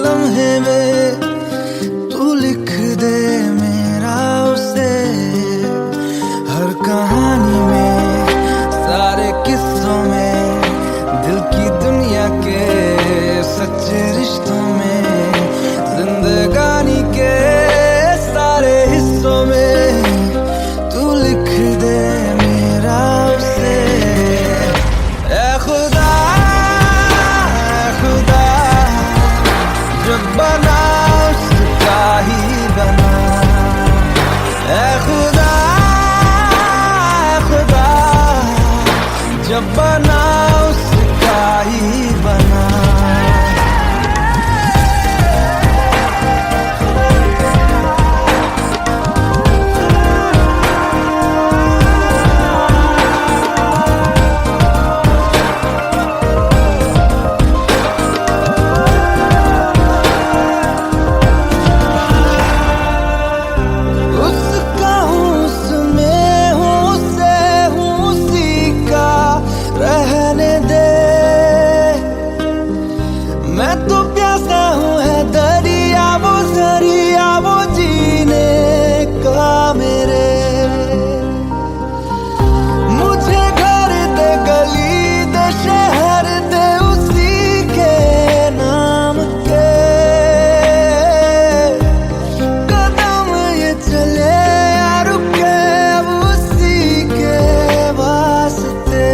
लम्हे में तू लिख दे मेरा उसे, हर कहानी में सारे किस्सों में दिल की दुनिया के सच्चे रिश्तों में जिंदगानी के सारे हिस्सों में तू लिख दे मेरा उसे। ऐ खुदा जब बना उसका ही बना, ऐ खुदा जब बना उसका ही बना। मैं तो प्यासा हूँ है दरिया वो जीने का मेरे, मुझे घर दे गली दे शहर दे उसी के नाम के, कदम ये चले या रुके अब उसी के वास्ते।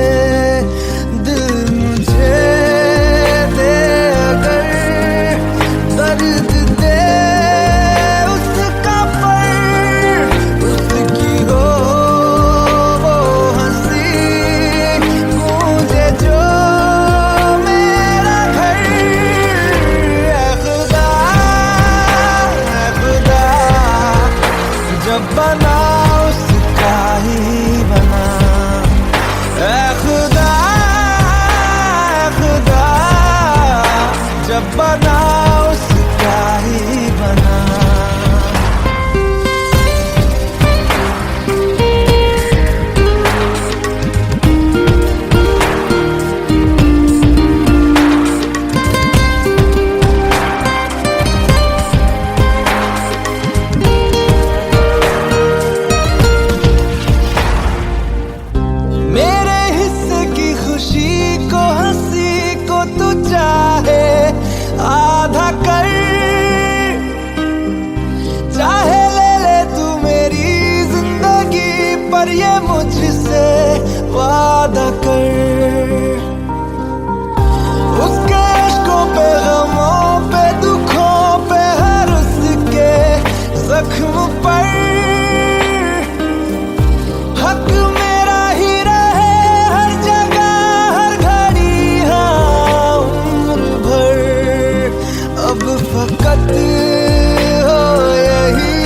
दिल मुझे दर्द दे उसका पर उसकी हो वो हंसी गूंजे जो मेरा घर। ऐ खुदा जब बना उसका ही बना, ऐ खुदा जब बना उसका ही बना। मेरे हिस्से की खुशी को हंसी को तू चाहे आधा कर, चाहे ले ले तू मेरी जिंदगी पर ये मुझसे वादा कर। उसके इश्कों पे गमों पे दुखों पे हर उसके जख्म पर हक मेरा ही रहे हर जगह हर घड़ी हाँ उम्र भर। अब फकत हो यही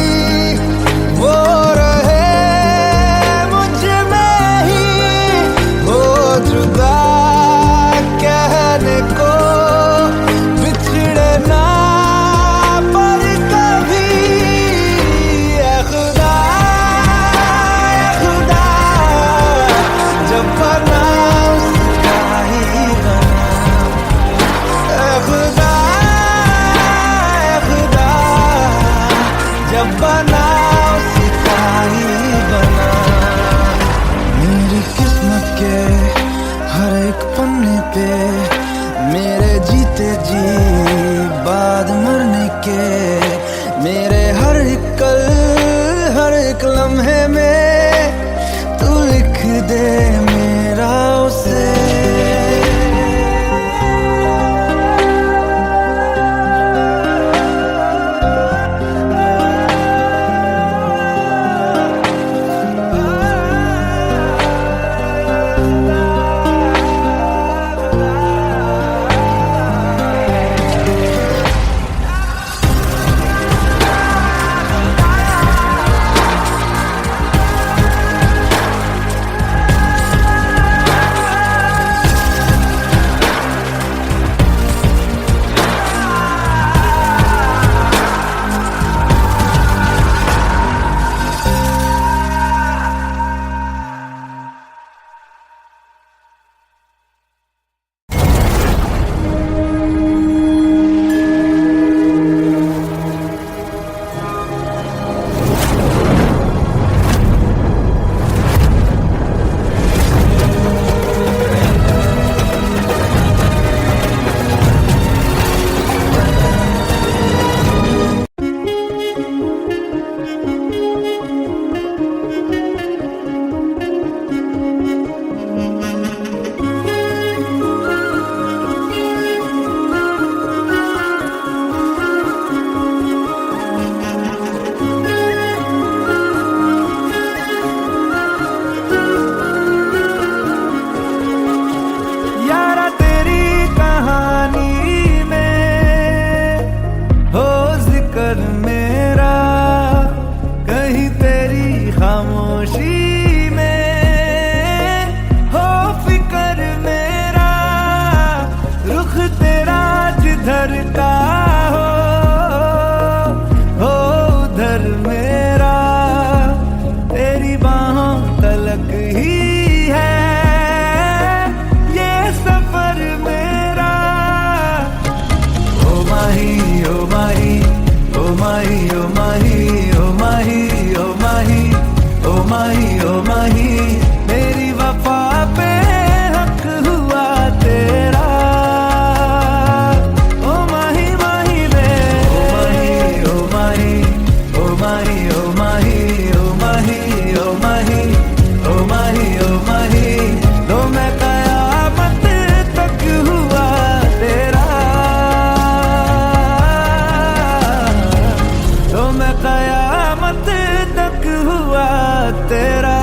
वो रहे मुझ में ही हो जुदा, कहने को बिछड़े ना पर कभी। ऐ खुदा जब बना उसका ही बना, ऐ खुदा जब बना उसका ही बना। मेरी किस्मत के हर एक पन्ने पे मेरे जीते जी बाद मरने के, मेरे हर एक कल हर एक लम्हे में तू लिख दे मेरा उसे। माही ओ माही ओ माही ओ माही ओ माही ओ माही मेरी वफा पे हक हुआ तेरा ओ माही माही वे ओ माही ओ माही ओ माही ओ माही ओ माही ओ माही ओ माही लो मैं कयामत तक हुआ तेरा लो मैं कयामत तक हुआ तेरा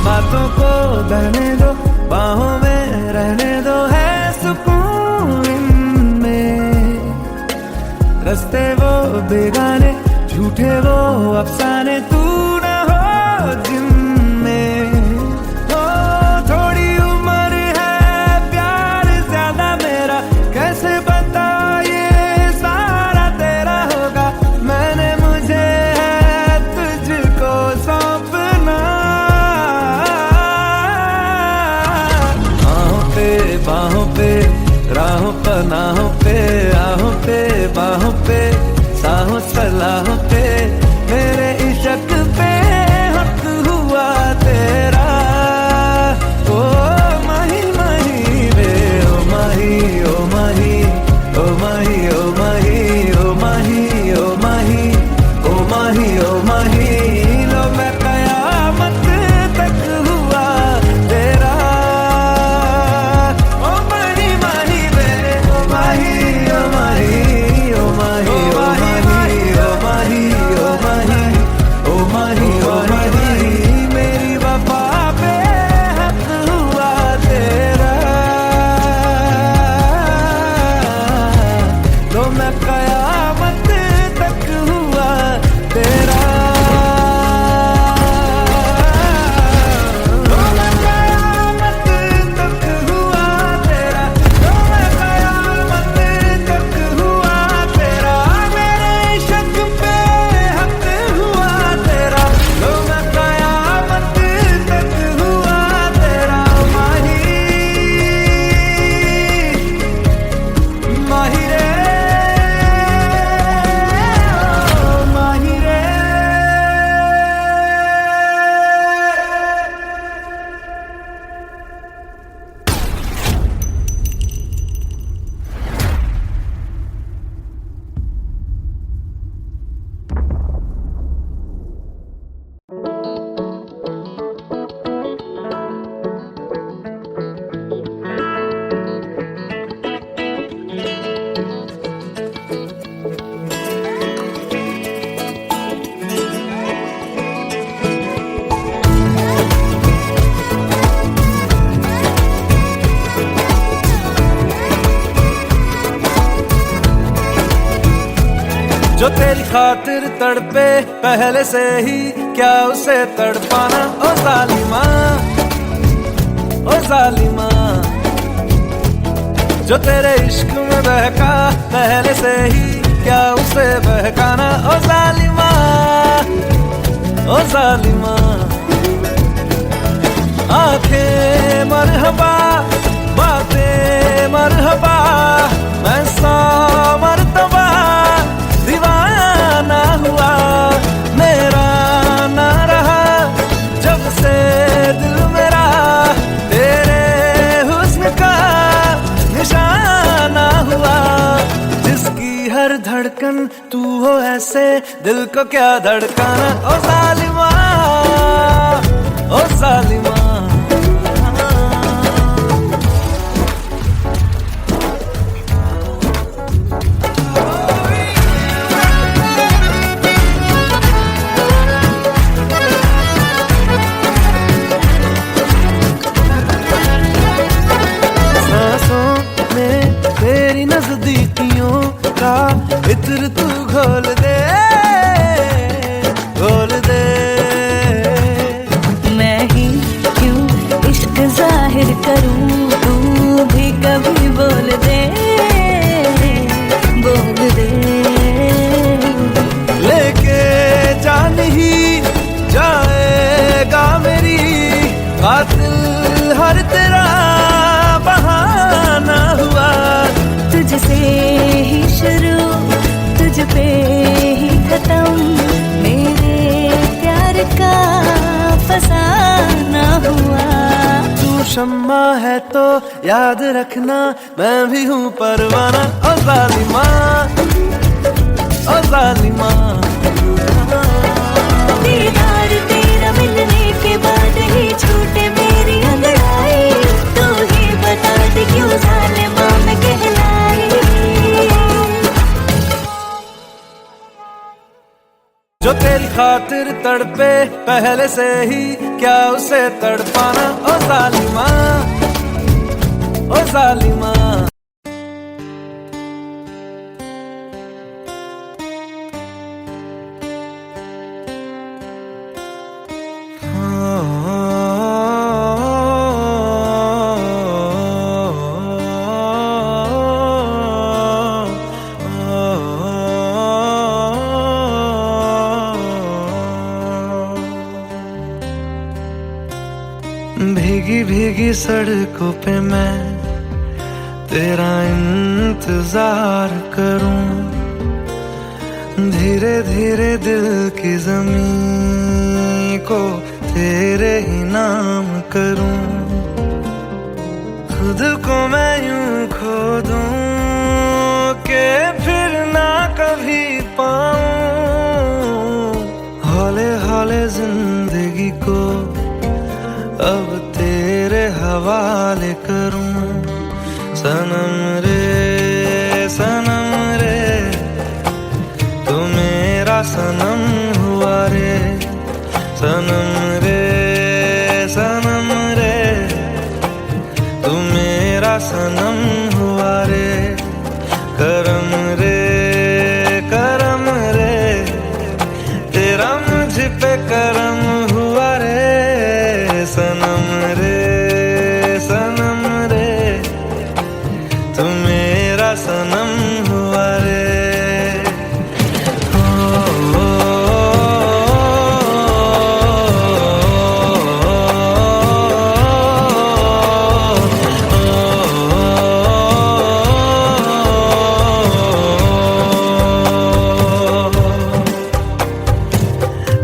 बातों को बहने दो बाहों में रहने दो है सुकून इनमें रस्ते वो बेगाने झूठे वो अफसाने तू न हो जिनमें हो थोड़ी उम्र है प्यार ज्यादा मेरा कैसे बता ये सारा तेरा होगा मैंने मुझे है तुझको सौंपना बाहों पे राहों पनाहों पे आहों पे बाहों पे साहों सलाहों पे मेरे इश्क पे हक हुआ तेरा ओ माही माही वे ओ माही ओ माही ओ माही ओ माही ओ माही ओ माही ओ माही ओ माही लो मैं कयामत तक हुआ तेरा जो तेरी खातिर तड़पे पहले से ही क्या उसे तड़पाना ओ जालिमा ओ जालिमा जो तेरे इश्क में बहका पहले से ही क्या उसे बहकाना ओ जालिमा ओ जालिमा आंखें मरहबा बातें मरहबा मैं सौ मरतबा दीवाना हुआ मेरा ना रहा जब से दिल मेरा तेरे हुस्न का निशाना हुआ जिसकी हर धड़कन तू हो ऐसे दिल को क्या धड़काना ओ जालिमा ओ जालिमा तेरी नजदीकियों का इत्र तू घोल दे पे ही खत्म, मेरे प्यार का फसाना हुआ। तू शम्मा है तो याद रखना, मैं भी हूँ परवाना। ओ जालिमा, ओ जालिमा। दीदार तेरा मिलने के बाद ही छूटे मेरी अंगड़ाई, तू ही बता दे क्यों जालिमा मैं कहलाई। जो तेरी खातिर तड़पे पहले से ही, क्या उसे तड़पाना। ओ जालिमा, ओ जालिमा। भीगी भीगी सड़कों पे मैं तेरा इंतजार करूं, धीरे धीरे दिल की ज़मीं को तेरे ही नाम करूं। खुद को मैं यूं खो दूं कि फिर ना कभी पाऊं, हौले हौले जिंदगी को अब तेरे हवाले करूं। सनम रे तू मेरा सनम हुआ रे। सनम रे तू मेरा सनम हुआ रे। करम रे तेरा मुझ पे करम हुआ रे। सनम रे तू मेरा सनम हुआ रे।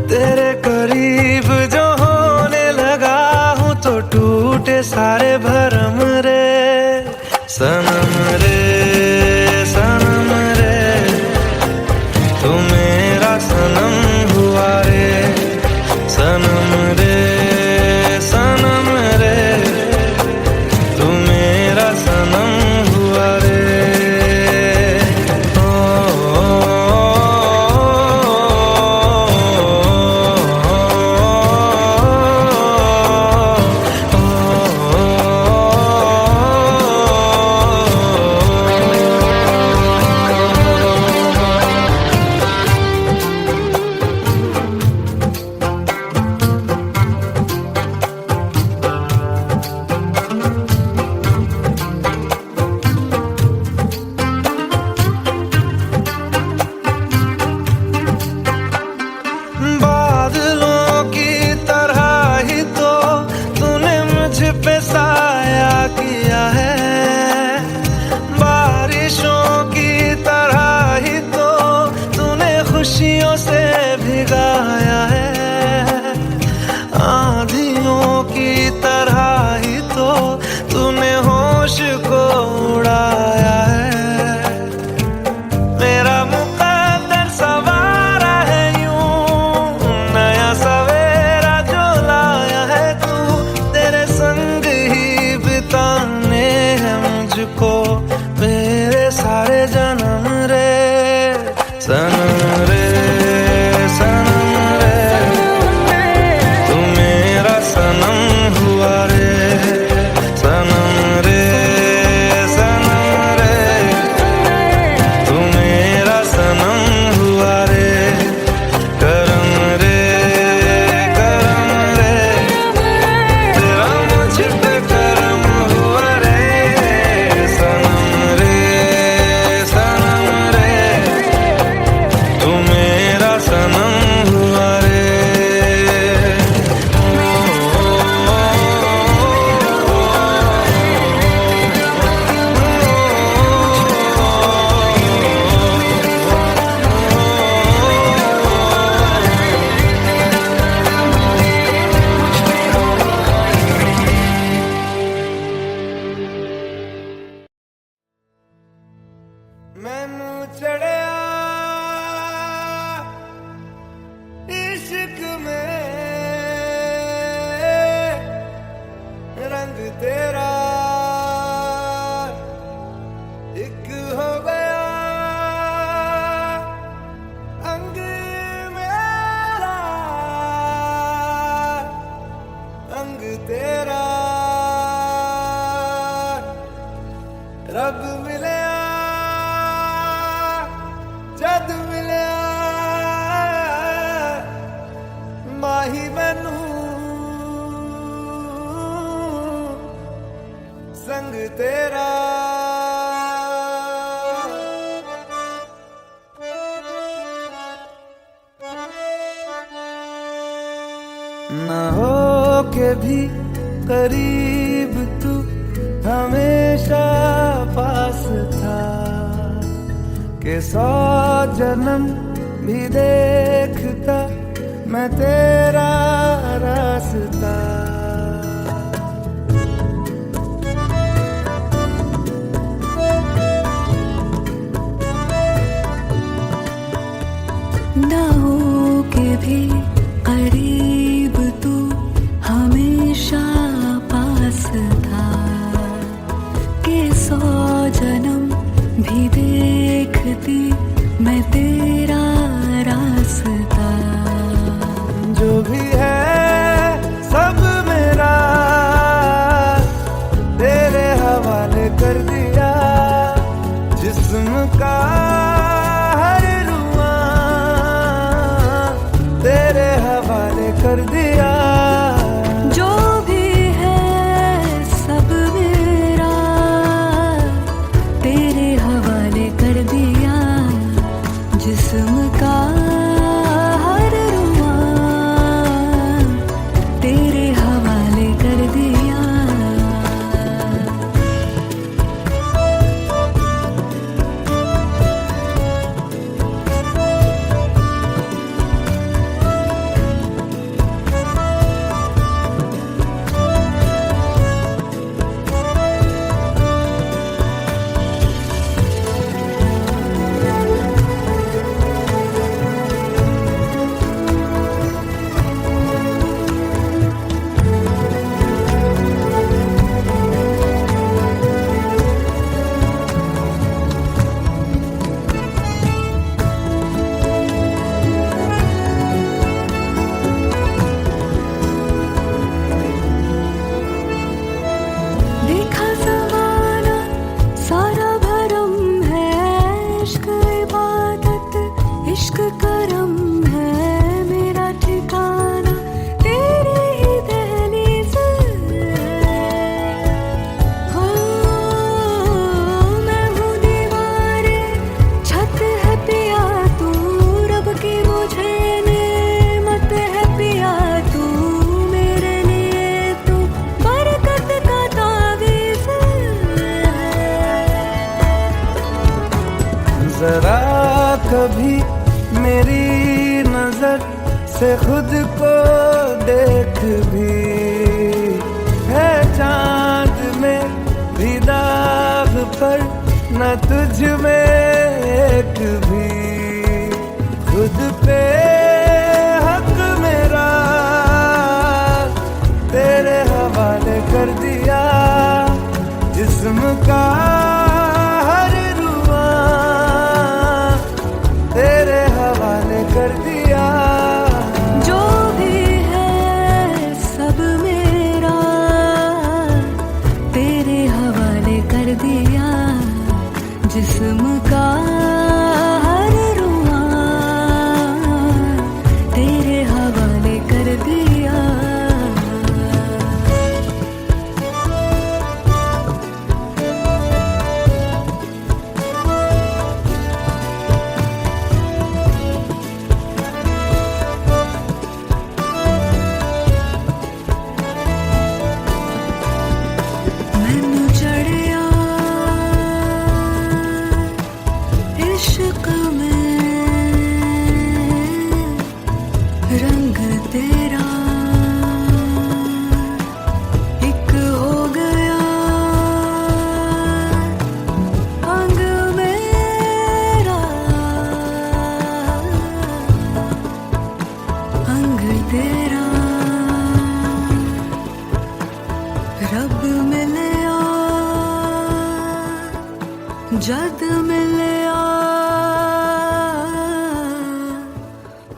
तेरे करीब जो होने लगा हूँ तो टूटे सारे भरम रे। सनम रे तू मेरा सनम हुआ रे। सनम रे तू मेरा सनम हुआ रे। पे साया किया है, बारिशों की तरह ही तो तूने खुशियों से भिगाया है। आंधियों की तरह ही तो तूने होश को उड़ाया है। मेरा मुकद्दर सवारा है यूं, नया सवेरा जो लाया है तू। तेरे संग ही बिताने हैं मुझको मेरे सारे जन्म रे। सनम रे तेरा ना हो के भी करीब तू हमेशा पास था कि 100 जन्म भी देखता मैं तेरा रास्ता। ना हो के भी करीब तू हमेशा पास था कि 100 जन्म भी देखती मैं तेरा रास्ता। जो भी है सब मेरा तेरे हवाले कर दिया, जिस्म का हर रुआ तेरे हवाले कर दिया। जो भी है सब मेरा तेरे हवाले कर दिया, जिस्म का हर रुआ तेरे हवाले कर दिया। देखा ज़माना सारा भरम है, इश्क इबादत इश्क करम है, मेरा ठिकाना तेरी ही दहलीज़ हो। मैं हूँ दीवारे छत है पिया तू, रब की मुझे नेमत है पिया तू, मेरे लिए तू बरकत का तावीज़। जरा कभी मेरी नजर से खुद को देख भी, है चांद में भी दाग पर न तुझ में एक भी। खुद पे हक मेरा तेरे हवाले कर दिया, जिस्म का हर रुआ तेरे हवाले कर दिया। जो भी है सब मेरा तेरे हवाले कर दिया, जिस्म का हर रुआ तेरे हवाले कर दिया। मैनू चढ़िया इश्क में रंग तेरा एक हो गया, अंग मेरा अंग तेरा। रब मिलिया जद मिलिया,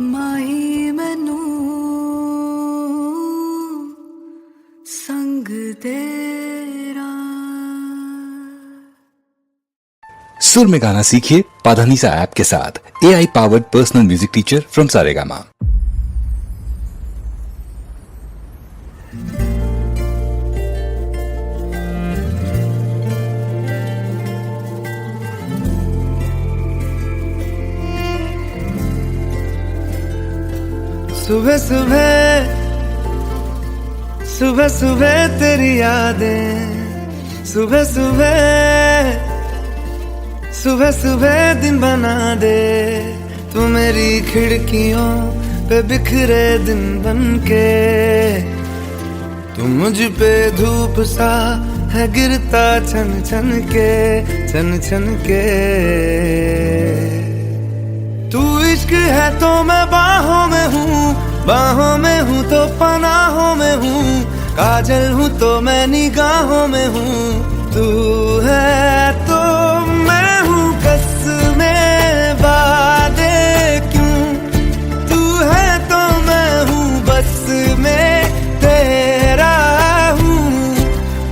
माही मैनू संग तेरा। सुर में गाना सीखिए पाधानीसा ऐप के साथ। AI powered personal music teacher from Saregama. सुबह सुबह सुबह सुबह तेरी यादें, सुबह सुबह सुबह सुबह दिन बना दे तू मेरी खिड़कियों पे बिखरे दिन बनके। तू मुझ पे धूप सा है गिरता छन छन के, छन छन के। तू इश्क है तो मैं बाहों में हूँ, बाहों में हूँ तो पनाहों में हूँ, काजल हूँ तो मैं निगाहों में हूँ। तू है तो मैं हूँ कसमें वादे क्यों, तू है तो मैं हूँ बस में तेरा हूँ,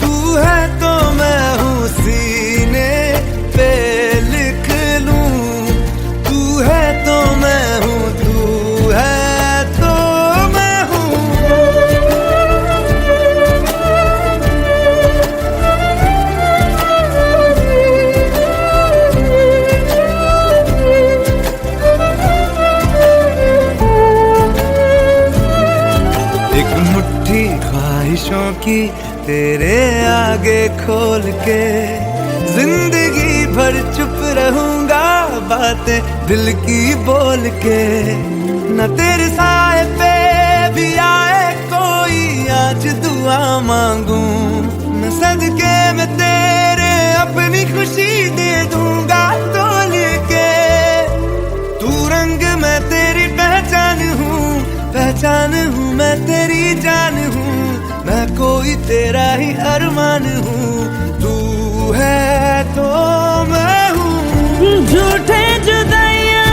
तू है तो मैं हूँ सीने पे लिख लूं, तू है तो मैं हूँ, तू है तो मैं हूँ। एक मुट्ठी ख्वाहिशों की तेरे आगे खोल के, जिंदगी भर चुप रहूंगा बातें दिल की बोल के। न तेरे साए पे भी आए कोई आज दुआ मांगू, न सदके में तेरे अपनी खुशी दे दूंगा तोल के। तू रंग मैं तेरी पहचान हूँ, पहचान हूँ मैं तेरी जान हूँ, मैं कोई तेरा ही अरमान हूँ। तू है तो मैं हूँ। झूठे जुदाइयां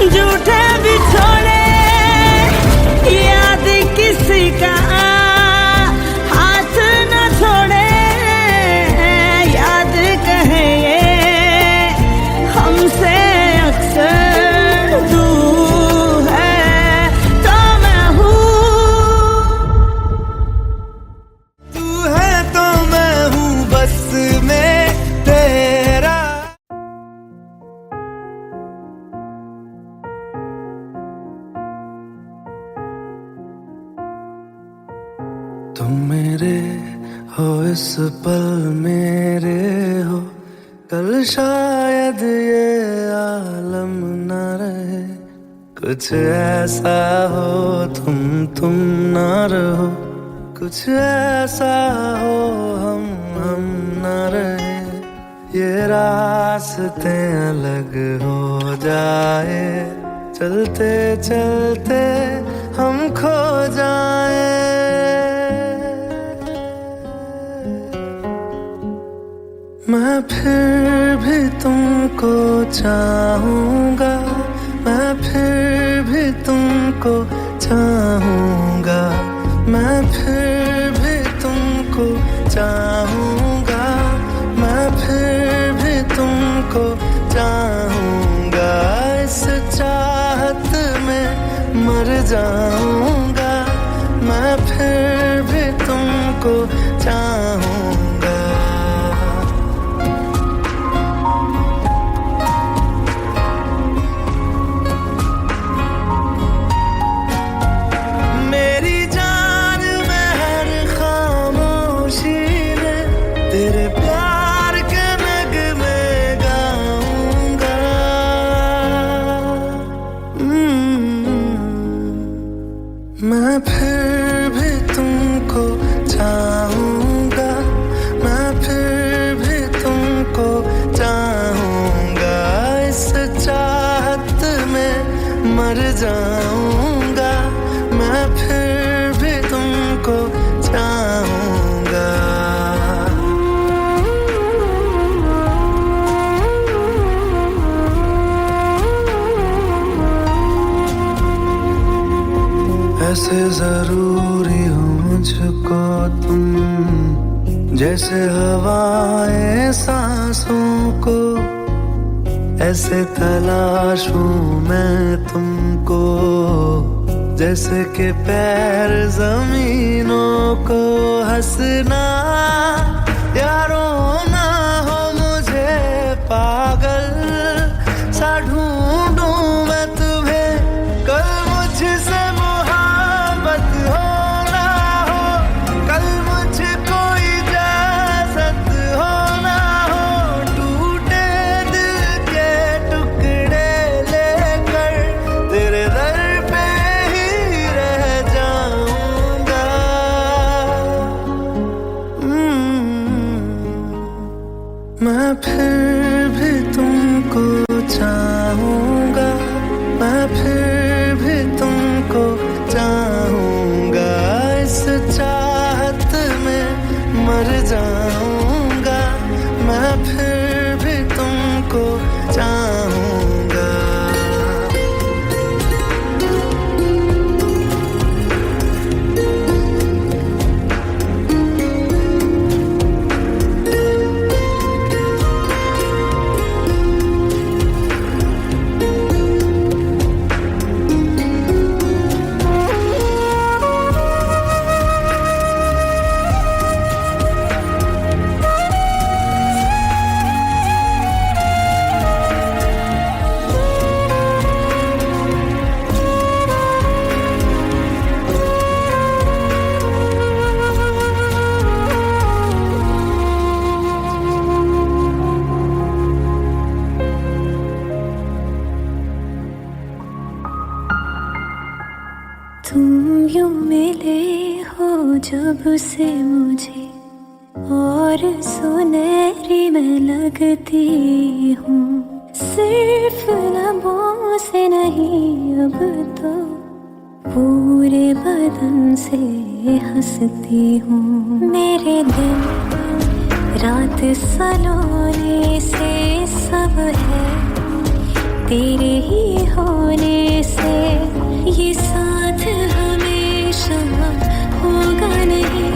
झूठे बिछोड़े, याद किसी का हाथ न छोड़े, याद कहे ये हमसे अक्सर तू है तो मैं हूँ। तू है तो मैं हूँ बस में तेरा। तुम मेरे हो इस पल मेरे हो, कल शायद ये आलम न रहे। कुछ ऐसा हो तुम ना रहो, कुछ ऐसा हो हम न रहे। ये रास्ते अलग हो जाए, चलते चलते हम खो जाए। मैं फिर भी तुमको चाहूँगा, मैं फिर भी तुमको चाहूँगा, मैं फिर भी तुमको चाहूँगा, मैं फिर भी तुमको चाहूँगा। इस चाहत में मर जाऊँगा, मैं फिर भी तुमको चाहूँगा। मेरी जान में हर खामोशी में तेरे प्यार के नगमे गाऊंगा। मैं फिर भी तुमको चाहूँगा, मैं फिर भी तुमको चाहूँगा। इस चाहत में मर जाऊँगा, मैं फिर भी तुमको चाहूँगा। ऐसे जरूरी हो मुझको तुम, जैसे हवाएं सांसों को। ऐसे तलाशूं मैं तुमको, जैसे कि पैर जमीनों को। हंसना या रोना हो मुझे पागल सा ढूंढूं मैं तुम्हें, कल मुझसे फिर भी तुमको चाहूंगा, इस चाहत में मर जाऊंगा, मैं फिर भी तुमको चाहूंगा। तुम यूं मिले हो जब से मुझे, और सुनहरी मैं लगती हूँ, सिर्फ लबों से नहीं अब तो पूरे बदन से हंसती हूँ। मेरे दिन रात सलोने से सब है तेरे ही होने से, ये साथ हमेशा होगा नहीं,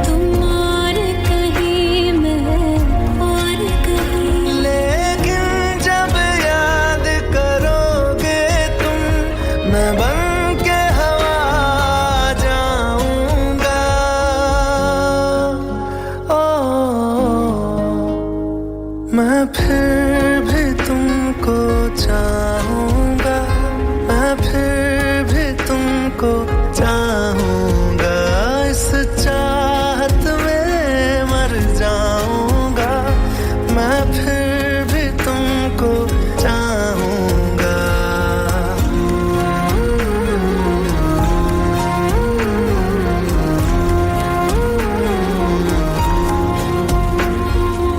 तुम और कहीं मैं और कहीं। लेकिन जब याद करोगे तुम, मैं बन के हवा जाऊंगा। मैं फिर भी तुमको चाहूंगा, मैं फिर भी तुमको चाहूंगा, इस चाहत में मर जाऊंगा, मैं फिर भी तुमको चाहूंगा।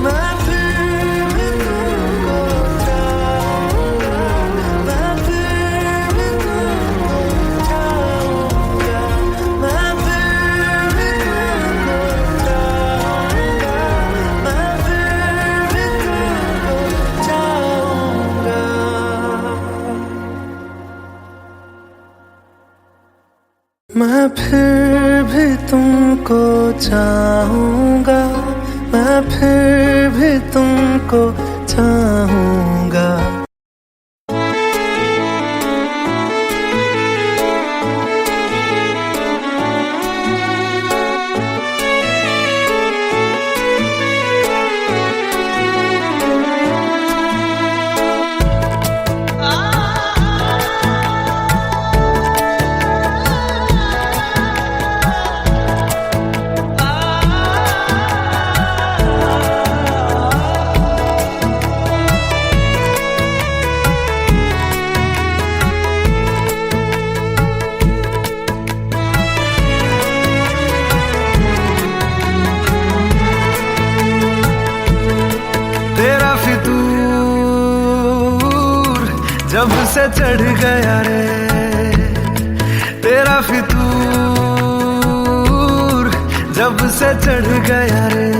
मैं फिर भी तुमको चाहूंगा, मैं फिर भी तुमको चाहूंगा, मैं फिर भी तुमको चाहूंगा, मैं फिर भी तुमको चाहूंगा। मैं फिर भी तुमको चाहूंगा, मैं फिर भी तुमको चाहूंगा। तेरा फितूर जब से चढ़ गया रे, तेरा फितूर जब से चढ़ गया रे,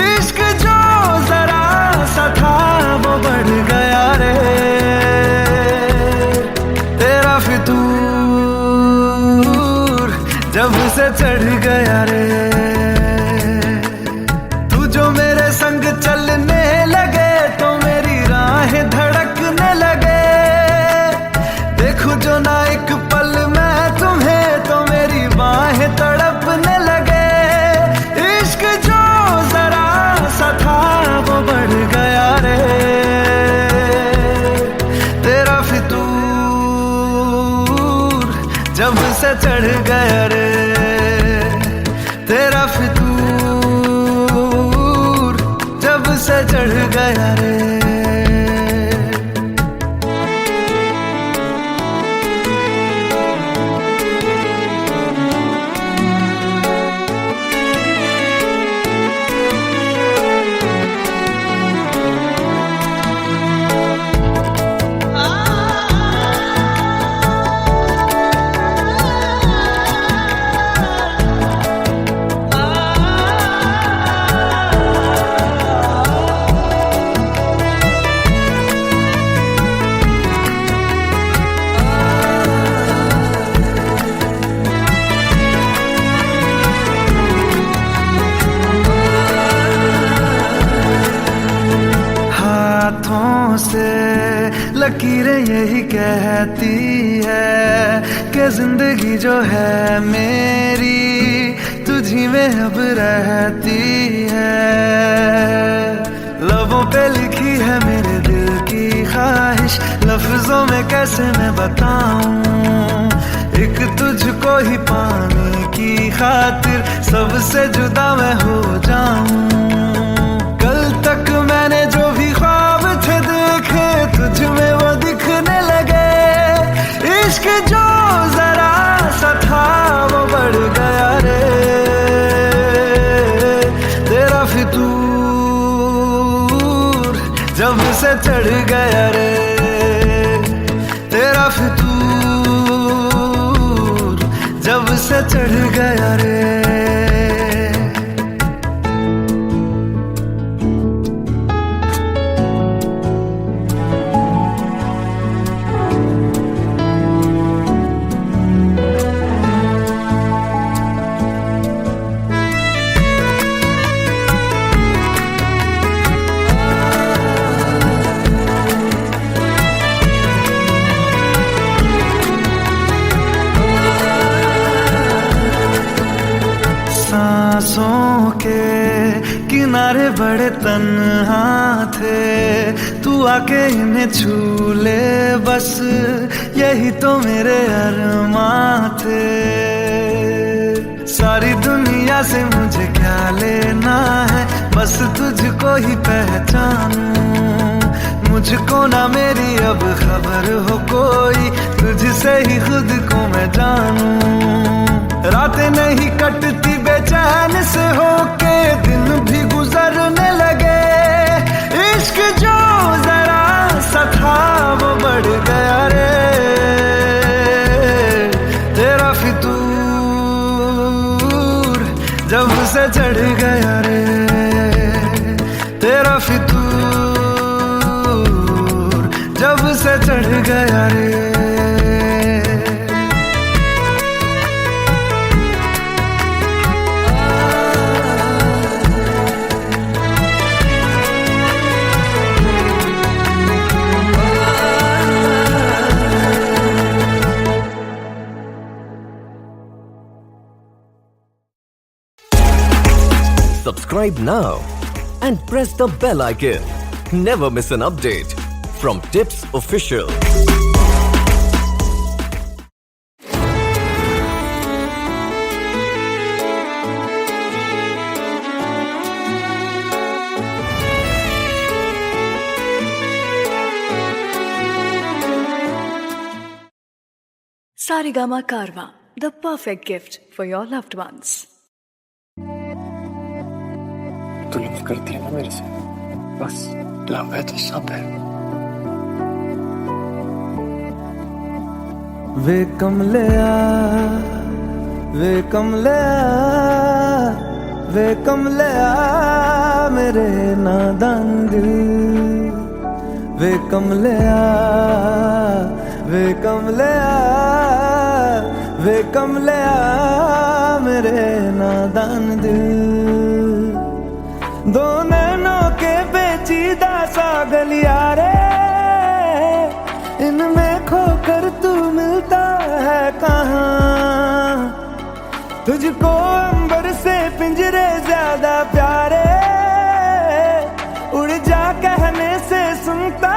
इश्क जो जरा सा था वो बढ़ गया रे, तेरा फितूर जब से चढ़ गया रे, तू जो मेरे संग चलने लगे तो मेरी राहें धड़कने लगे, देखो जो ना एक पल मैं तुम्हें तो मेरी बाहें तड़पने लगे, इश्क जो जरा सा था वो बढ़ गया रे, तेरा फितूर जब से चढ़ गया रे, तेरा फितूर जब से चढ़ गया रे। तकदीरें यही कहती है कि जिंदगी जो है मेरी तुझी में अब रहती है। लबों पे लिखी है मेरे दिल की ख्वाहिश, लफ्जों में कैसे मैं बताऊं, एक तुझको ही पाने की खातिर सबसे जुदा मैं हो जाऊं। कल तक मैंने जो भी ख्वाब थे देखे तुझ में वो दिखने लगे, इश्क जो जरा सा था वो बढ़ गया रे, तेरा फितूर जब से चढ़ गया रे, तेरा फितूर जब से चढ़ गया रे। सांसों के किनारे बड़े तन्हा थे, तू आके इन्हें छू ले बस यही तो मेरे अरमां थे। सारी दुनिया से मुझे क्या लेना है, बस तुझको ही पहचानूं, मुझको ना मेरी अब खबर हो कोई, तुझसे ही खुद को मैं जानूं। रातें नहीं कटती बेचैन से होके, दिन भी गुजरने लगे, इश्क जो जरा सा था वो बढ़ गया रे, तेरा फितूर जब से चढ़ गया रे, तेरा फितूर जब से चढ़ गया रे। Subscribe now and press the bell icon. Never miss an update from Tips Official. Saregama Karwa, the perfect gift for your loved ones. तू लव करती है ना मेरे से, बस लव है तो सब है। वे कमलिया वे कमलिया वे कमलिया मेरे नादान दिल, वे कमलिया वे कमलिया वे कमलिया मेरे नादान दिल। दो नैनों के पेचीदा सा गलियारे, इनमें खोकर तू मिलता है कहाँ, तुझको अंबर से पिंजरे ज्यादा प्यारे, उड़ जा कहने से सुनता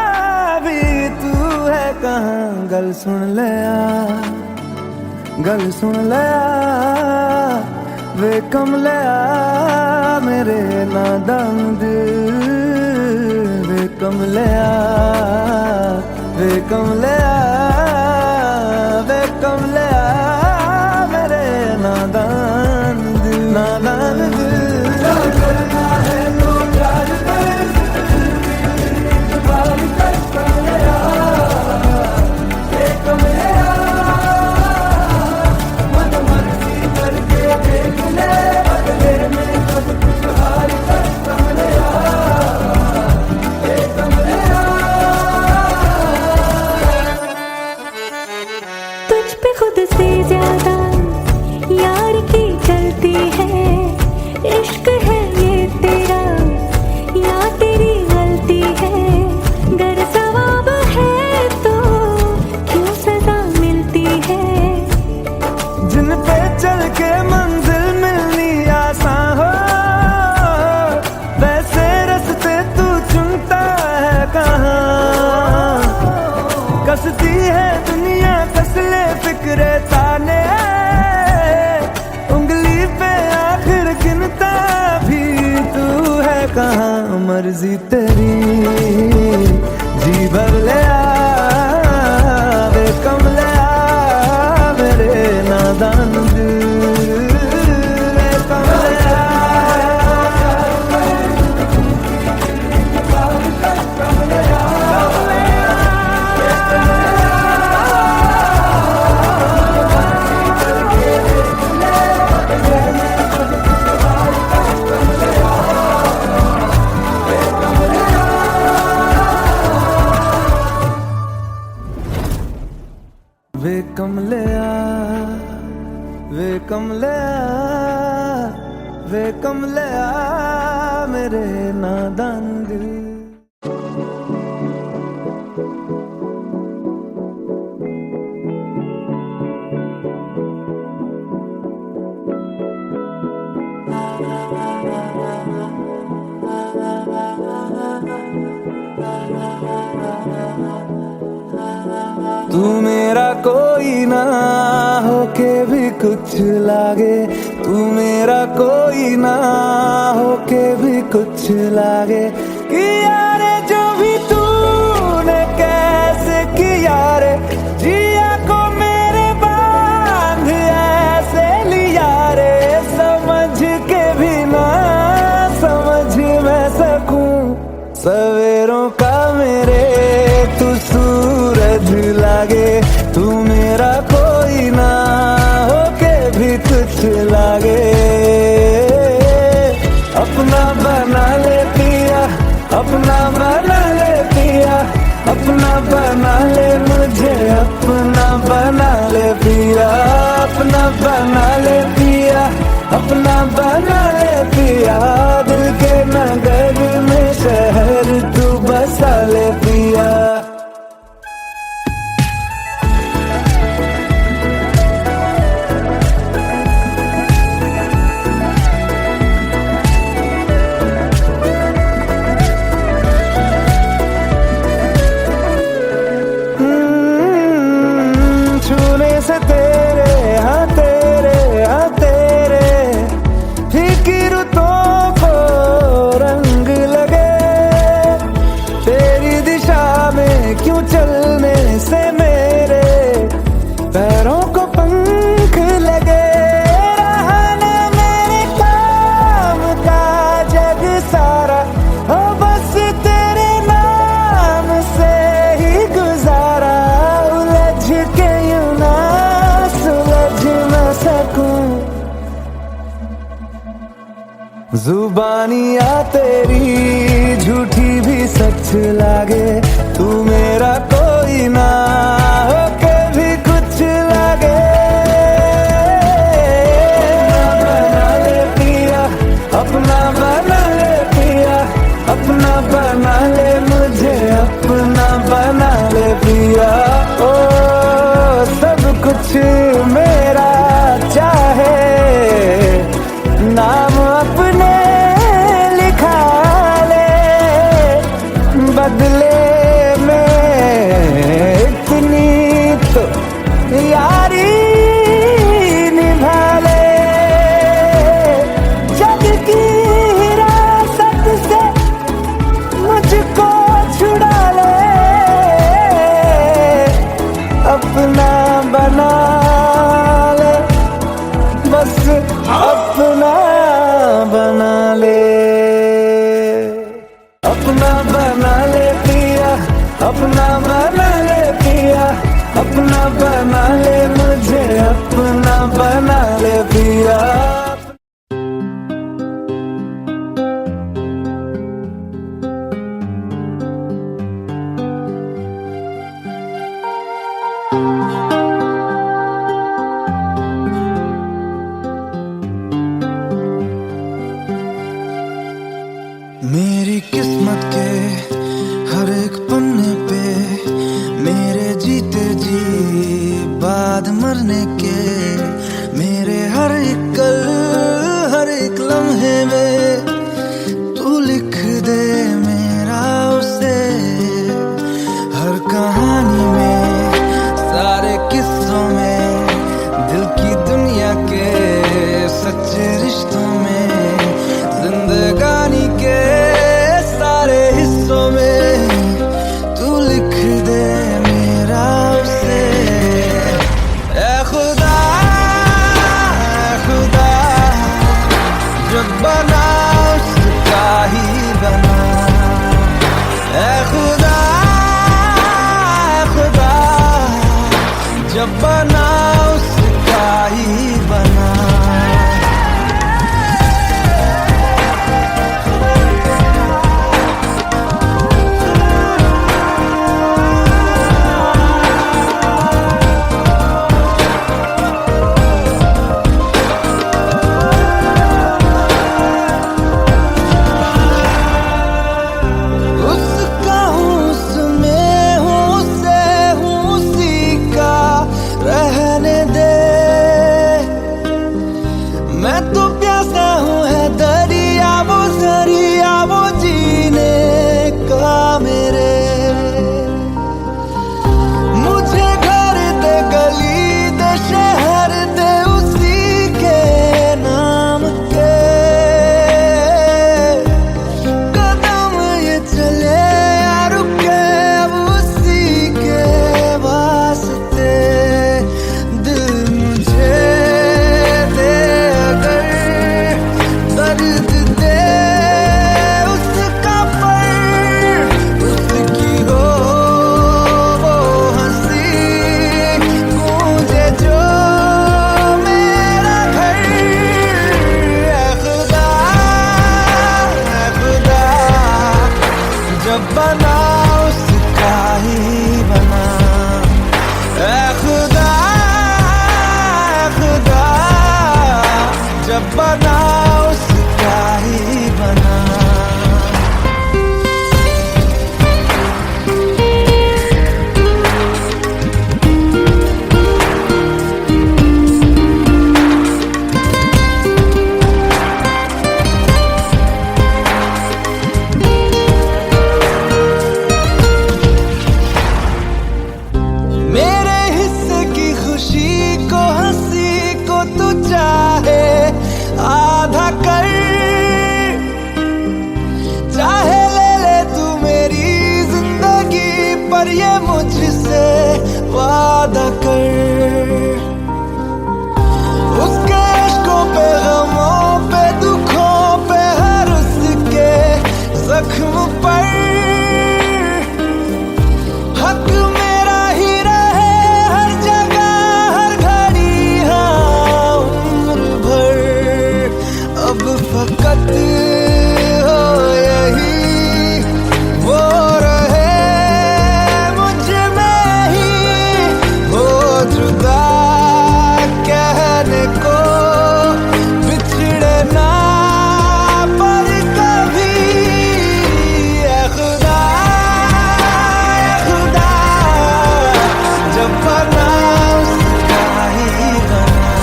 भी तू है कहाँ। गल सुन लिया गल सुन लिया वे कमलिया मेरे नादान दिल, वे कमलिया वे कमलिया वे कमलिया मेरे नादान दिल, नादान दिल। हंसी है दुनिया कसले फिक्रे ताने, उंगली पे आखिर गिनता भी तू है कहाँ, मर्जी तेरी जी भर ले आ वे कमले आ मेरे नादान दिल, वे कमले वे कमले वे कमले वे कमले मेरे नादान दिल। तू मेरा कोई ना होके भी कुछ लागे, तू मेरा कोई ना होके भी कुछ लागे, किया रे जो भी तूने कैसे किया रे, जिया को मेरे बांध ऐसे लिया रे, समझ के भी ना समझ मैं सकूं, सवेरों का मेरे तू सूरज लागे, तू मेरा कोई ना होके भी कुछ लागे, अपना बना ले पिया, अपना बना ले पिया, अपना बना ले मुझे, अपना बना ले पिया, अपना बना ले पिया, अपना बना ले पिया, दिल के नगर में शहर तू बसा ले पिया। छूने से तेरे हाँ तेरे फिक्रों को रंग लगे, तेरी दिशा में क्यों चलने से मेरे पैरों को पंख लगे, रहना मेरे काम का जग सारा, हो बस तेरे नाम से ही गुजारा, उलझ के यूं ना सुलझ न सकूं, जुबानियाँ तेरी झूठी भी सच लागे, तू मेरा कोई ना होके भी कुछ लागे, अपना बना ले पिया, अपना बना ले पिया, अपना बना ले मुझे, अपना बना ले पिया, ओ सब कुछ मेरा चाहे, नाम अपने लिखा ले, बदले में इतनी तो यारी निभा ले, जग की हिरासत से मुझको छुड़ा ले, अपना बना ले, बस अपना बना ले, अपना बना ले पिया, अपना बना ले पिया, अपना बना ले मुझे, अपना बना ले पिया। मेरी किस्मत के हर एक पन्ने पे मेरे जीते जी बाद मरने के, मेरे हर एक कल हर एक लम्हे में तू लिख दे मेरा उसे, हर कहानी में खुशी को हंसी को तू चाहे आधा कर, चाहे ले ले तू मेरी जिंदगी पर ये मुझसे वादा कर। उसके इश्कों पे गमों पे दुखों पे हर उसके जख्म पर हक मेरा ही रहे हर जगह हर घड़ी हाँ उम्र भर। अब फकत हो यही वो रहे मुझ में ही हो जुदा कहने को बिछड़े ना पर कभी। ऐ खुदा जब बना उसका ही बना।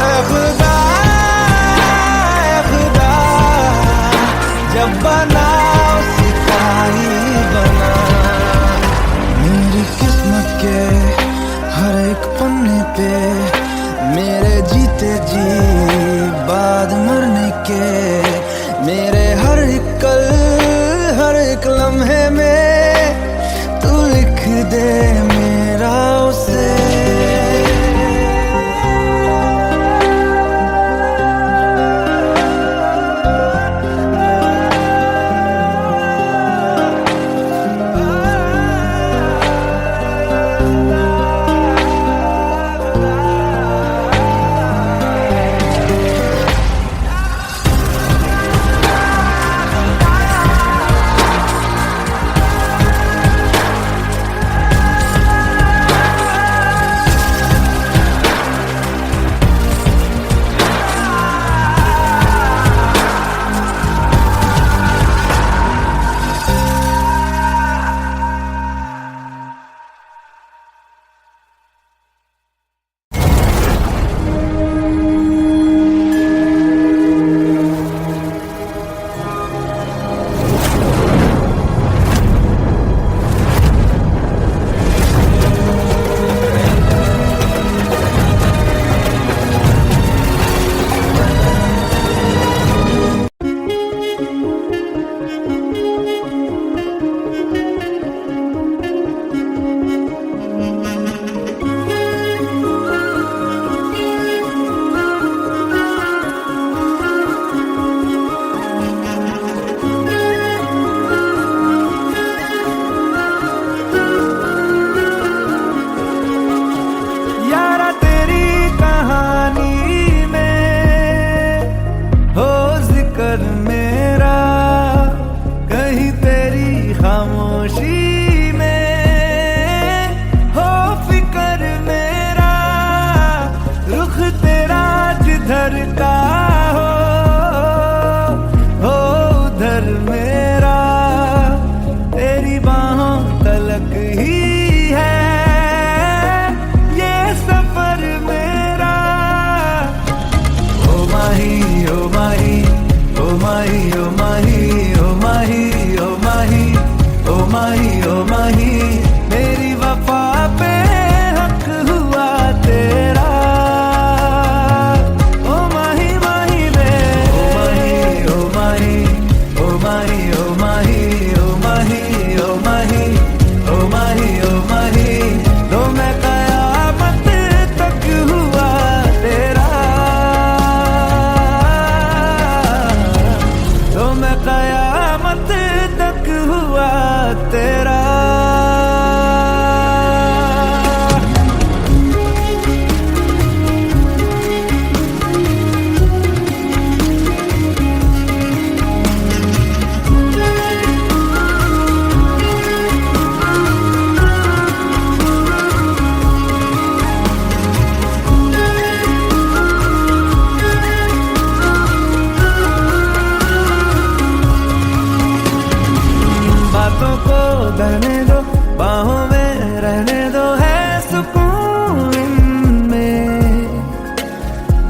ऐ खुदा जब बना उसका ही बना। मेरी किस्मत के हर एक पन्ने पे मेरे जीते जी बाद मरने के मेरे हर एक कल हर एक लम्हे में तू लिख दे मेरा उसे।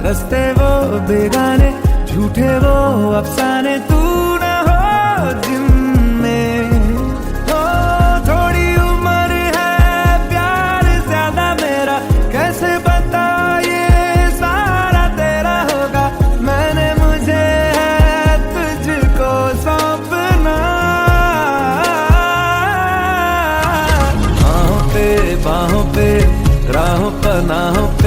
रस्ते वो बेगाने झूठे वो अफसाने तू न हो जिनमें हो। थोड़ी उम्र है प्यार ज्यादा मेरा पनाहों